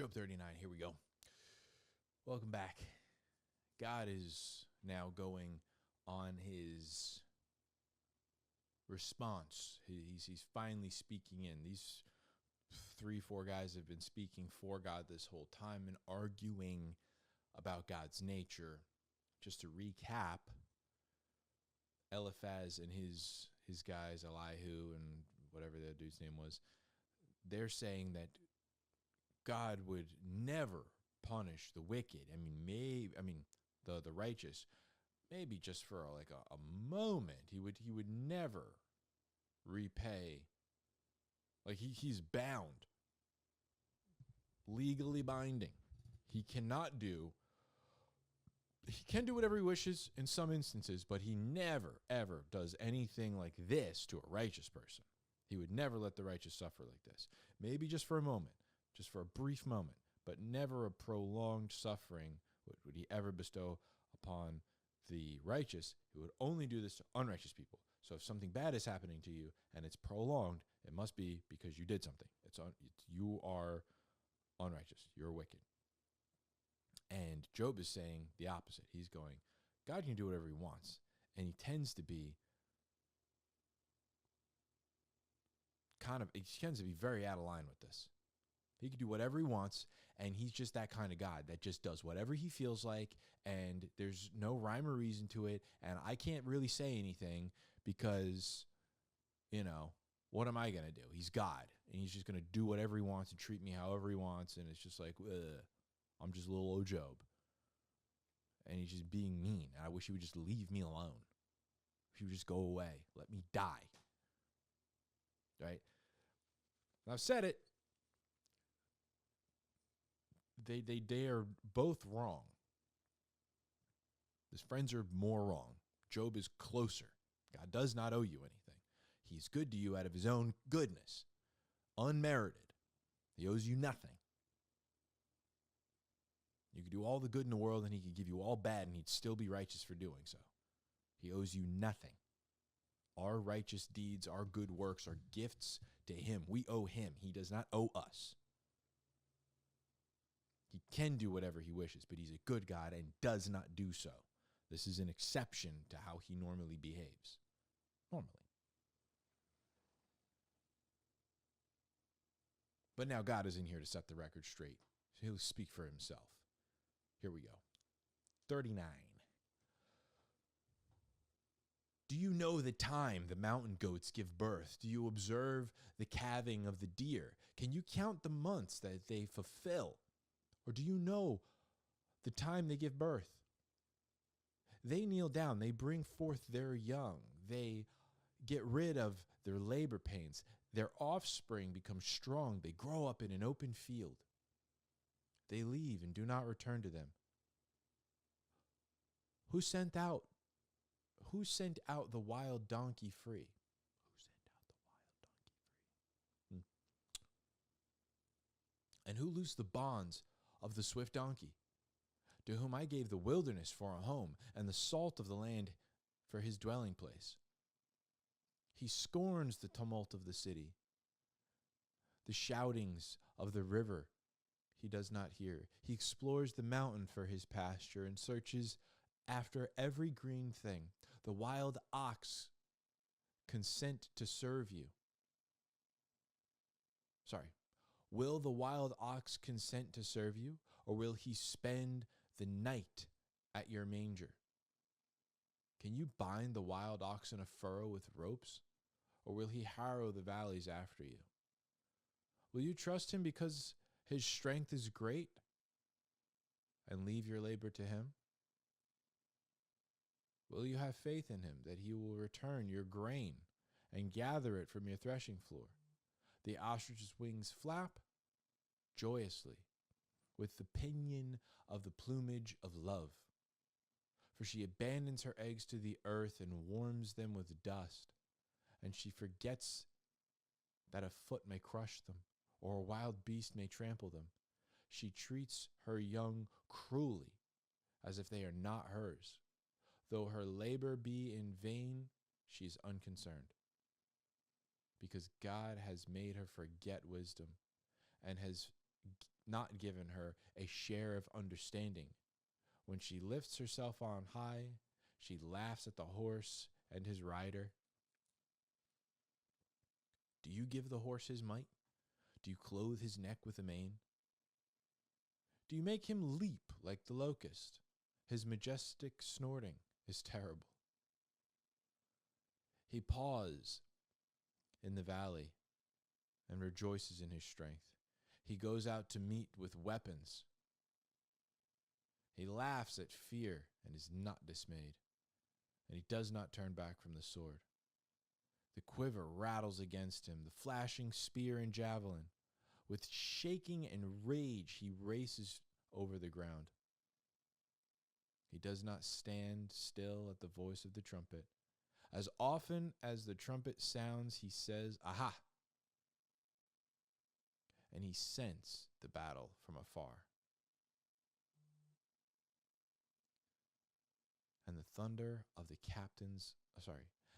Job 39, here we go. Welcome back. God is now going on his response. He's finally speaking in. These 3-4 guys have been speaking for God this whole time and arguing about God's nature. Just to recap, Eliphaz and his guys, Elihu and whatever that dude's name was, they're saying that God would never punish the wicked. The righteous. Maybe just for a moment, he would never repay. Like he's bound, legally binding. He can do whatever he wishes in some instances, but he never, ever does anything like this to a righteous person. He would never let the righteous suffer like this. Maybe just for a moment, just for a brief moment, but never a prolonged suffering would he ever bestow upon the righteous. He would only do this to unrighteous people. So if something bad is happening to you and it's prolonged, it must be because you did something. You are unrighteous. You're wicked. And Job is saying the opposite. He's going, God can do whatever he wants. And he tends to be very out of line with this. He can do whatever he wants, and he's just that kind of God that just does whatever he feels like, and there's no rhyme or reason to it, and I can't really say anything because, what am I going to do? He's God, and he's just going to do whatever he wants and treat me however he wants, and it's just like, I'm just little old Job. And he's just being mean, and I wish he would just leave me alone. He would just go away. Let me die. Right? And I've said it. They are both wrong. His friends are more wrong. Job is closer. God does not owe you anything. He's good to you out of his own goodness, unmerited. He owes you nothing. You could do all the good in the world and he could give you all bad and he'd still be righteous for doing so. He owes you nothing. Our righteous deeds, our good works are gifts to him. We owe him. He does not owe us. He can do whatever he wishes, but he's a good God and does not do so. This is an exception to how he normally behaves. Normally. But now God is in here to set the record straight. So he'll speak for himself. Here we go. 39. Do you know the time the mountain goats give birth? Do you observe the calving of the deer? Can you count the months that they fulfill? Or do you know the time they give birth? They kneel down, they bring forth their young, they get rid of their labor pains. Their offspring become strong, they grow up in an open field. They leave and do not return to them. Who sent out the wild donkey free? And who loosed the bonds of the swift donkey, to whom I gave the wilderness for a home, and the salt of the land for his dwelling place? He scorns the tumult of the city. The shoutings of the river he does not hear. He explores the mountain for his pasture and searches after every green thing. The wild ox consent to serve you. Will the wild ox consent to serve you, or will he spend the night at your manger? Can you bind the wild ox in a furrow with ropes, or will he harrow the valleys after you? Will you trust him because his strength is great, and leave your labor to him? Will you have faith in him that he will return your grain and gather it from your threshing floor? The ostrich's wings flap joyously with the pinion of the plumage of love. For she abandons her eggs to the earth and warms them with dust, and she forgets that a foot may crush them, or a wild beast may trample them. She treats her young cruelly, as if they are not hers. Though her labor be in vain, she is unconcerned, because God has made her forget wisdom and has not given her a share of understanding. When she lifts herself on high, she laughs at the horse and his rider. Do you give the horse his might? Do you clothe his neck with a mane? Do you make him leap like the locust? His majestic snorting is terrible. He paws in the valley and rejoices in his strength. He goes out to meet with weapons. He laughs at fear and is not dismayed, and he does not turn back from the sword. The quiver rattles against him, the flashing spear and javelin. With shaking and rage, he races over the ground. He does not stand still at the voice of the trumpet. As often as the trumpet sounds, he says, "Aha!" And he scents the battle from afar. And the thunder of the captains,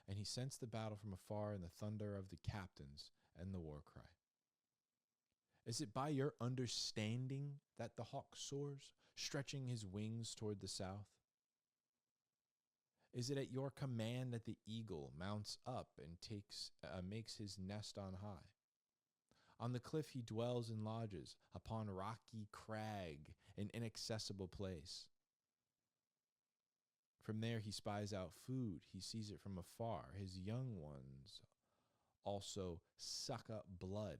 and he scents the battle from afar and the thunder of the captains and the war cry. Is it by your understanding that the hawk soars, stretching his wings toward the south? Is it at your command that the eagle mounts up and makes his nest on high? On the cliff he dwells and lodges, upon rocky crag, an inaccessible place. From there he spies out food. He sees it from afar. His young ones also suck up blood.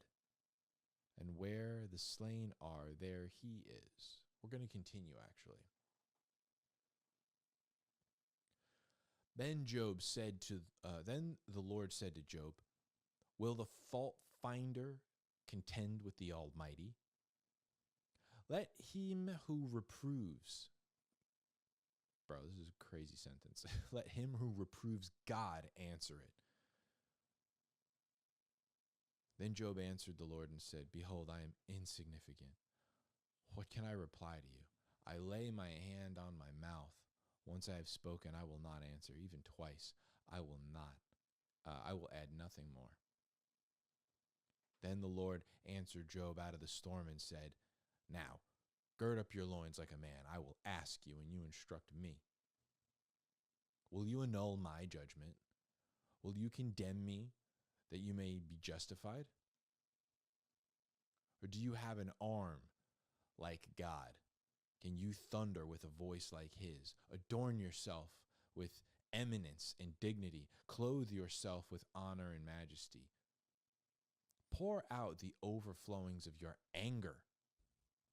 And where the slain are, there he is. We're going to continue, actually. Then the Lord said to Job, will the fault finder contend with the Almighty? Let him who reproves, bro, this is a crazy sentence. Let him who reproves God answer it. Then Job answered the Lord and said, behold, I am insignificant. What can I reply to you? I lay my hand on my mouth. Once I have spoken, I will not answer. Even twice, I will add nothing more. Then the Lord answered Job out of the storm and said, now, gird up your loins like a man. I will ask you, and you instruct me. Will you annul my judgment? Will you condemn me that you may be justified? Or do you have an arm like God? Can you thunder with a voice like his? Adorn yourself with eminence and dignity. Clothe yourself with honor and majesty. Pour out the overflowings of your anger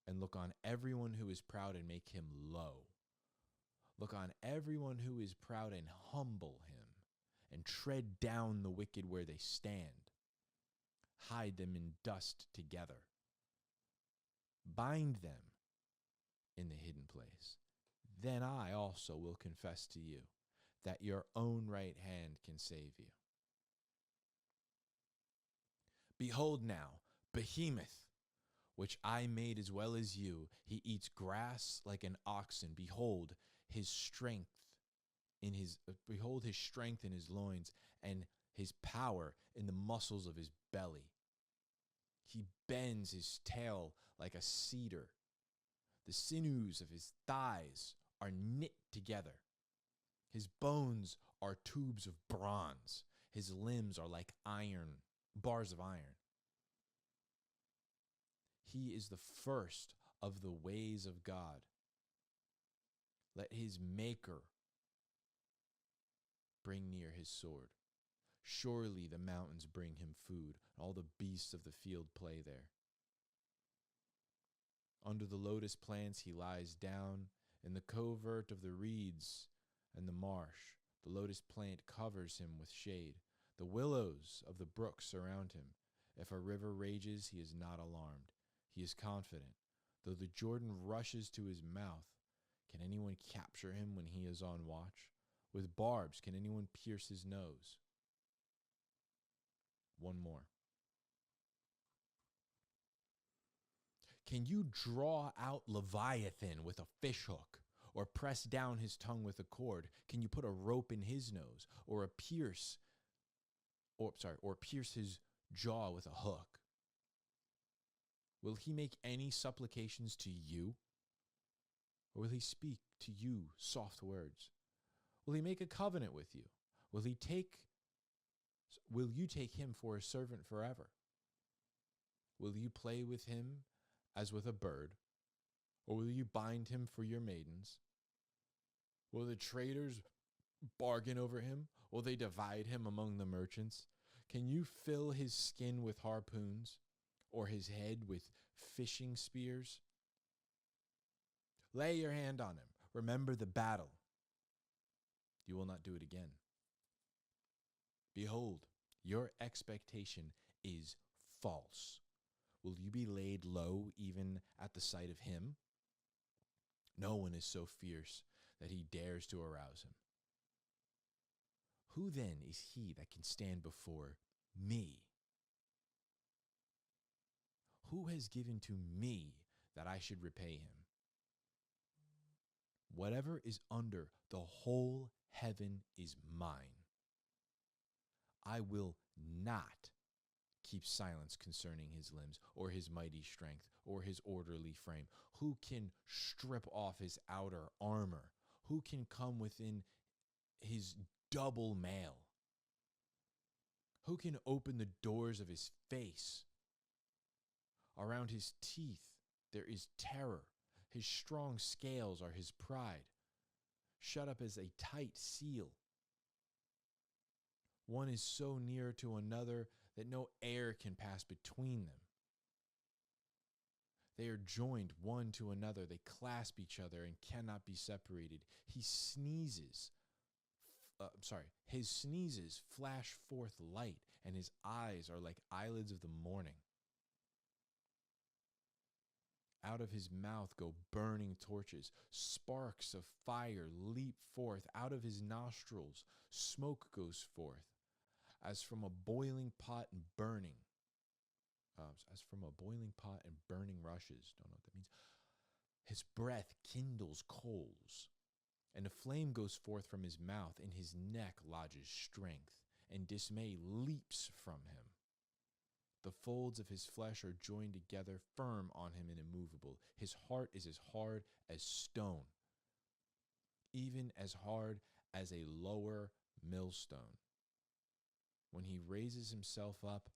and look on everyone who is proud and make him low. Look on everyone who is proud and humble him, and tread down the wicked where they stand. Hide them in dust together. Bind them in the hidden place. Then I also will confess to you that your own right hand can save you. Behold now, Behemoth, which I made as well as you, he eats grass like an oxen. Behold his strength in his loins, and his power in the muscles of his belly. He bends his tail like a cedar. The sinews of his thighs are knit together. His bones are tubes of bronze. His limbs are like bars of iron. He is the first of the ways of God. Let his maker bring near his sword. Surely the mountains bring him food. All the beasts of the field play there. Under the lotus plants he lies down. In the covert of the reeds and the marsh, the lotus plant covers him with shade. The willows of the brook surround him. If a river rages, he is not alarmed. He is confident. Though the Jordan rushes to his mouth, can anyone capture him when he is on watch? With barbs, can anyone pierce his nose? One more. Can you draw out Leviathan with a fishhook, or press down his tongue with a cord? Can you put a rope in his nose, or pierce his jaw with a hook? Will he make any supplications to you? Or will he speak to you soft words? Will he make a covenant with you? Will you take him for a servant forever? Will you play with him as with a bird? Or will you bind him for your maidens? Will the traders bargain over him? Will they divide him among the merchants? Can you fill his skin with harpoons, or his head with fishing spears? Lay your hand on him. Remember the battle. You will not do it again. Behold, your expectation is false. Will you be laid low even at the sight of him? No one is so fierce that he dares to arouse him. Who then is he that can stand before me? Who has given to me that I should repay him? Whatever is under the whole heaven is mine. I will not keep silence concerning his limbs, or his mighty strength, or his orderly frame. Who can strip off his outer armor? Who can come within his double mail? Who can open the doors of his face? Around his teeth there is terror. His strong scales are his pride, shut up as a tight seal. One is so near to another that no air can pass between them. They are joined one to another. They clasp each other and cannot be separated. His sneezes flash forth light, and his eyes are like eyelids of the morning. Out of his mouth go burning torches. Sparks of fire leap forth. Out of his nostrils, smoke goes forth, as from a boiling pot and burning. Rushes. Don't know what that means. His breath kindles coals, and a flame goes forth from his mouth. In his neck lodges strength, and dismay leaps from him. The folds of his flesh are joined together, firm on him and immovable. His heart is as hard as stone, even as hard as a lower millstone. When he raises himself up,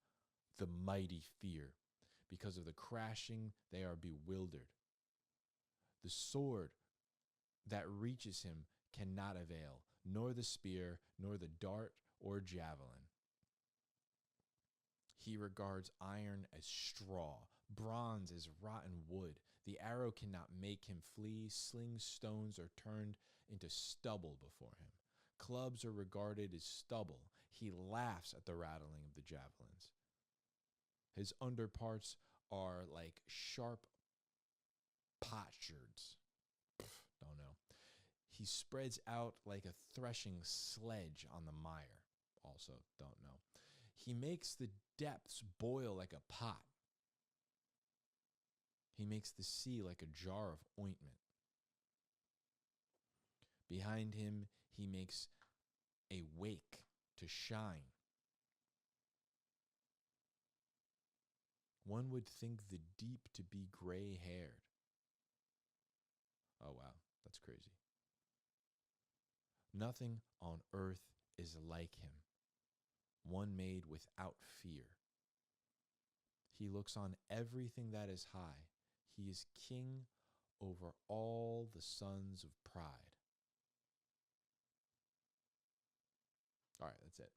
the mighty fear. Because of the crashing, they are bewildered. The sword that reaches him cannot avail, nor the spear, nor the dart or javelin. He regards iron as straw, bronze as rotten wood. The arrow cannot make him flee. Sling stones are turned into stubble before him. Clubs are regarded as stubble. He laughs at the rattling of the javelins. His underparts are like sharp potsherds. Don't know. He spreads out like a threshing sledge on the mire. Also, don't know. He makes the depths boil like a pot. He makes the sea like a jar of ointment. Behind him, he makes a wake to shine. One would think the deep to be gray-haired. Oh, wow, that's crazy. Nothing on earth is like him, one made without fear. He looks on everything that is high. He is king over all the sons of pride. All right, that's it.